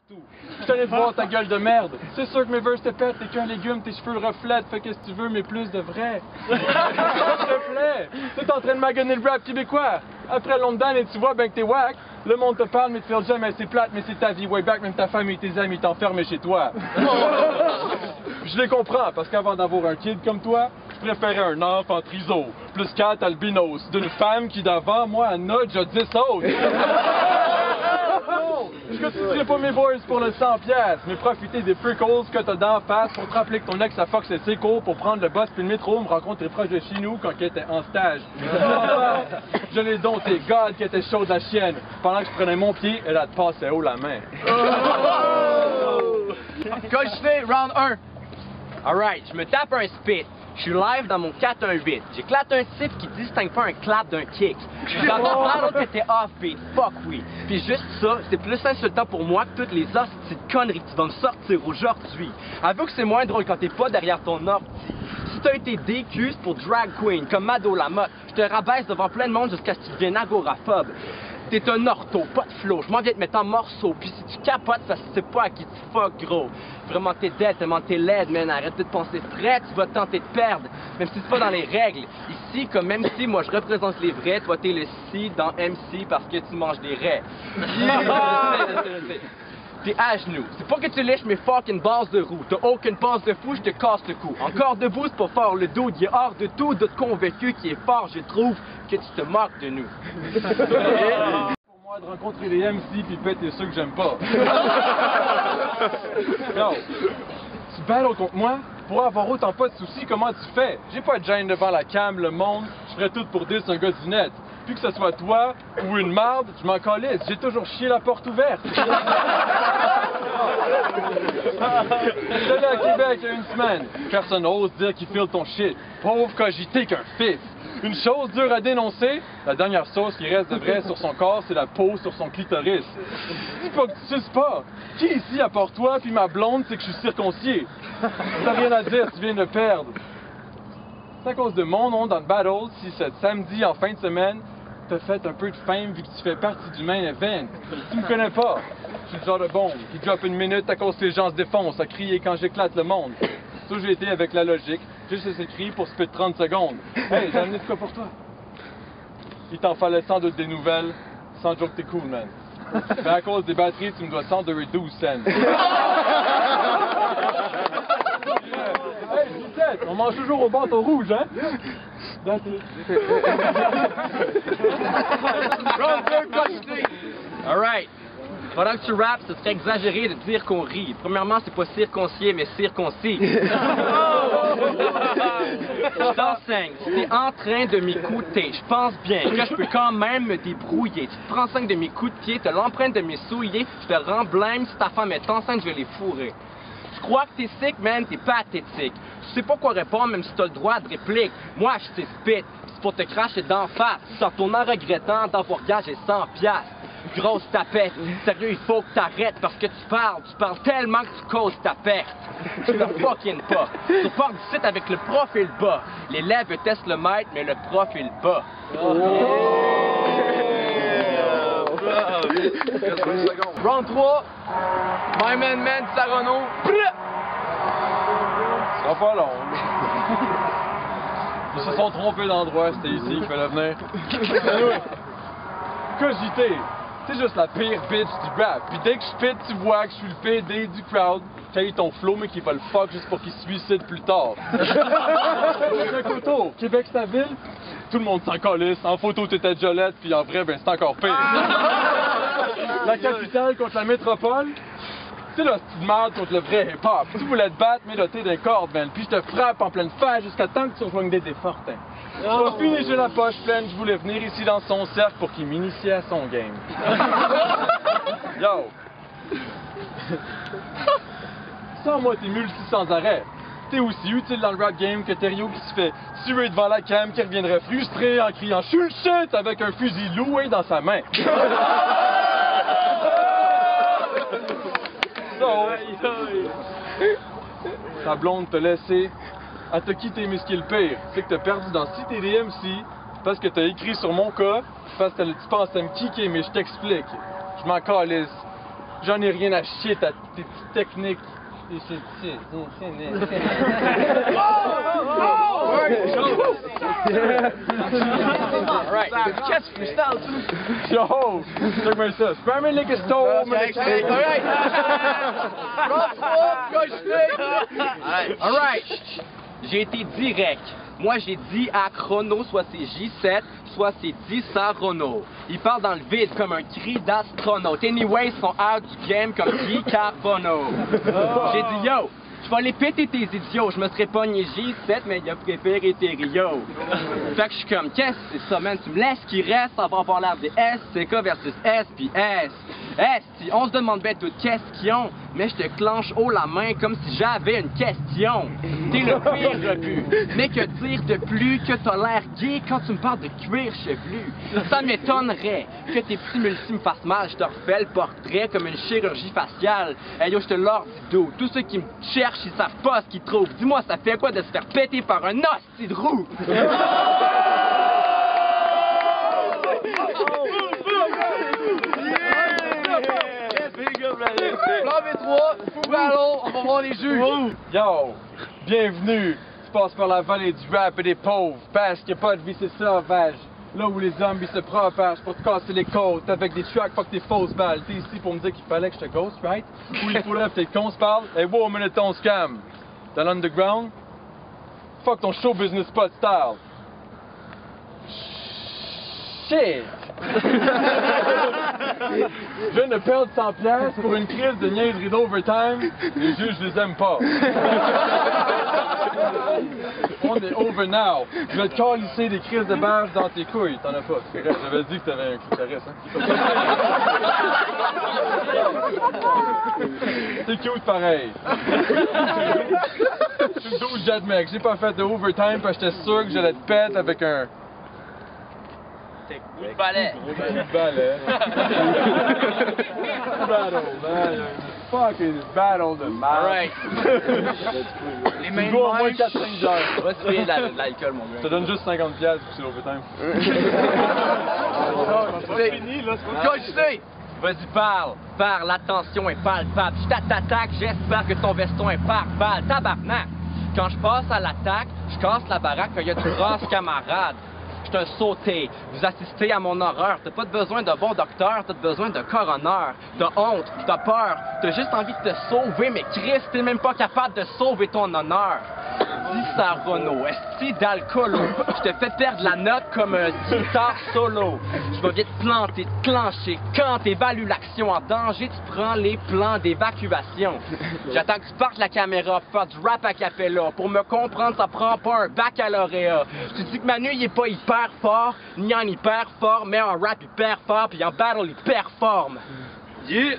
partout. Je tenais de voir ta gueule de merde. C'est sûr que mes verses te pètent, t'es qu'un légume, tes cheveux le reflètent, fais qu'est-ce que tu veux, mais plus de vrai. S'il te plaît, t'es en train de maganer le rap québécois. Après London et tu vois ben que t'es wack. Le monde te parle, mais tu fais jamais, c'est plate, mais c'est ta vie way back, même ta famille et tes amis t'enferment chez toi. Je les comprends, parce qu'avant d'avoir un kid comme toi, je préférais un enfant triso, plus 4 albinos, d'une femme qui d'avant moi en a déjà 10 autres. Je cotiserai pas mes boys pour le 100$, mais profiter des prequels que t'as d'en face pour te rappeler que ton ex a fuck ses cours pour prendre le bus puis le métro me rencontrer proche de chez nous quand elle était en stage. Je l'ai dompté, God qui était chaude la chienne. Pendant que je prenais mon pied, elle a te passé haut la main. Coach fait round 1. Alright, je me tape un spit. Je suis live dans mon 4-1-8. J'éclate un type qui distingue pas un clap d'un kick. J'entends plein d'autres que t'es offbeat. Fuck oui. Puis juste ça, c'est plus insultant pour moi que toutes les hosties de conneries que tu vas me sortir aujourd'hui. Avoue que c'est moins drôle quand t'es pas derrière ton ordi. Si t'as été DQ, c'est pour drag queen, comme Mado Lamotte. Je te rabaisse devant plein de monde jusqu'à ce que tu deviennes agoraphobe. T'es un ortho, pas de flow, je m'en viens te mettre en morceaux. Puis si tu capotes, ça c'est pas à qui tu fuck, gros. Vraiment t'es dead, tellement t'es laide, man. Arrête de te penser frais, tu vas tenter de perdre. Même si c'est pas dans les règles. Ici, comme même si moi je représente les vrais, toi t'es le si dans MC parce que tu manges des raies. T'es à genoux. C'est pas que tu lèches mes fucking bases de roue. T'as aucune passe de fou, je te casse le cou. Encore debout, c'est pour faire le dos. Il est hors de tout d'être convaincu qui est fort. Je trouve que tu te moques de nous. Pour moi de rencontrer les MC puis péter ceux que j'aime pas. Yo, tu battles contre moi? Pour avoir autant pas de soucis, comment tu fais? J'ai pas de gêne devant la cam, le monde. Je ferais tout pour dire c'est un gars du net. Puis que ce soit toi ou une marde, je m'en calisse. J'ai toujours chié la porte ouverte. J'étais allé à Québec il y a une semaine. Personne n'ose dire qu'il file ton shit. Pauvre cogité qu'un fils. Une chose dure à dénoncer, la dernière sauce qui reste de vrai sur son corps, c'est la peau sur son clitoris. Dis pas que tu suces pas. Qui ici, à part toi puis ma blonde, c'est que je suis circoncié? T'as rien à dire, tu viens de perdre. C'est à cause de mon nom dans le battle si ce samedi en fin de semaine, t'as fait un peu de fame vu que tu fais partie du main event. Tu me connais pas. Je suis le genre de bombe qui drop une minute à cause que les gens se défoncent à crier quand j'éclate le monde. Ça, j'ai été avec la logique. Juste écrit pour spit 30 secondes. Hey, j'ai amené de quoi pour toi? Il t'en fallait sans doute des nouvelles. Sans joke, t'es cool, man. Mais à cause des batteries, tu me dois 112 cents. Hey, Gisette, on mange toujours au bâton rouge, hein? That's it. Round 2, coach D. Alright. Pendant que tu rappes, ce serait exagéré de dire qu'on rit. Premièrement, c'est pas circoncié, mais circoncis. Je t'enseigne. Si t'es en train de m'écouter, je pense bien que je peux quand même me débrouiller. Tu te prends 5 de mes coups de pied, t'as l'empreinte de mes souliers, je te rends blême. Si ta femme est enceinte, je vais les fourrer. Tu crois que t'es sick, man, t'es pathétique. Tu sais pas quoi répondre, même si t'as le droit de réplique. Moi, je t'ai spit. C'est pour te cracher d'en face. Tu sors ton en regrettant d'avoir gagé 100$. Grosse tapette. Sérieux, il faut que t'arrêtes parce que tu parles tellement que tu causes ta perte. Tu le fucking pas. Tu pars du site avec le profil bas. L'élève teste le maître, mais le profil bas. Round 3. My man, Sarono. Ça sera pas long. Ils se sont trompés d'endroit, c'était ici qu'il fallait venir. Anyway, cogité. C'est juste la pire bitch du rap. Puis dès que je spit, tu vois que je suis le PD du crowd. J'ai ton flow, mais qui va le fuck juste pour qu'il se suicide plus tard. Un couteau. Québec, c'est ta ville? Tout le monde s'en calisse. En photo, t'étais Jolette, puis en vrai, ben c'est encore pire. La capitale contre la métropole? C'est là, c'est de merde contre le vrai hip-hop. Tu voulais te battre, mais là, t'es d'un corde, man. Puis je te frappe en pleine face jusqu'à temps que tu rejoignes des fortins. Pas fini, j'ai la poche pleine, je voulais venir ici dans son cercle pour qu'il m'initie à son game. Yo! Sans moi, t'es multi sans arrêt. T'es aussi utile dans le rap game que Thériault qui se fait tuer devant la cam, qui reviendrait frustré en criant « Je suis le shit » avec un fusil loué dans sa main. Ta blonde t'a laissé. Elle t'a quitté, mais ce qui est le pire, c'est que t'as perdu dans Cité des MC parce que t'as écrit sur mon cas, parce que tu penses à me kicker, mais je t'explique. Je m'en calisse. J'en ai rien à chier à tes petites techniques. Alright, qu'est-ce que freestyle, tu? Yo, check-moi ça. Spammer like a stone. Alright, j'ai été direct. Moi, j'ai dit à Chrono, soit c'est J7, soit c'est 10 à Renault. Il parle dans le vide comme un cri d'astronaute. Anyway, son air du game comme Guy Carbono. J'ai dit yo, je vais les péter tes idiots. Je me serais pogné J7, mais il a préféré tes Rio. Fait que je suis comme, qu'est-ce que c'est ça, man? Tu me laisses qu'il reste, ça va avoir l'air des SCK versus S puis S. Si on se demande bien toutes questions, mais je te clenche haut la main comme si j'avais une question. T'es le pire rebut. Mais que dire de plus que t'as l'air gay quand tu me parles de cuir chevelu? Ça m'étonnerait que tes petits multis me fassent mal. Je te refais le portrait comme une chirurgie faciale. Hey yo, je te l'ordre du dos. Tous ceux qui me cherchent, ils savent pas ce qu'ils trouvent. Dis-moi, ça fait quoi de se faire péter par un hostie de roue? Plan V3, fou ballon, on va voir les jeux. Yo, bienvenue. Tu passes par la vallée du rap et des pauvres. Parce qu'il n'y a pas de vie, c'est sauvage. Là où les zombies se propagent pour te casser les côtes avec des tracks, fuck tes fausses balles. T'es ici pour me dire qu'il fallait que je te ghost, right? Ou il faudrait peut-être qu'on se parle. Hey, wow, minute ton scam. Dans l'underground? Fuck ton show business spot style. Shit! Je viens de perdre 100$ pour une crise de niaiserie d'overtime. Les juges, je les aime pas. On est over now. Je vais te calisser des crises de barge dans tes couilles. T'en as pas. C'est vrai, j'avais dit que t'avais un clitoris, hein. C'est cute pareil. Je suis 12 jet mec. J'ai pas fait de overtime parce que j'étais sûr que j'allais te pète avec un... Coup de balai. Balai. Battle, man. Fucking battle de mal. Alright. Les Tu mains dois au moins de 4-5 heures. Va se payer de l'alcool, mon Je te gars. donne juste 50$ pour c'est l'overtime. C'est fini, là, c'est pas je sais. Vas-y, parle. Parle, l'attention est palpable. Je t'attaque, j'espère que ton veston est pare-balles. Tabarnak. Quand je passe à l'attaque, je casse la baraque quand il y a du rose, camarade. Je suis un sauté. Vous assistez à mon horreur. T'as pas besoin de bon docteur, t'as besoin de coroner. T'as honte, t'as peur, t'as juste envie de te sauver, mais Christ, t'es même pas capable de sauver ton honneur. Dis ça, Renaud, esti d'alcoolo. Je te fais perdre la note comme un guitare solo. Je vais vite planter, te clencher. Quand t'évalues l'action en danger, tu prends les plans d'évacuation. J'attends que tu partes la caméra pour faire du rap à cappella. Pour me comprendre, ça prend pas un baccalauréat. Je te dis que Manu, il est pas hyper fort, ni en hyper fort, mais en rap hyper fort, puis en battle, il performe. Yeah.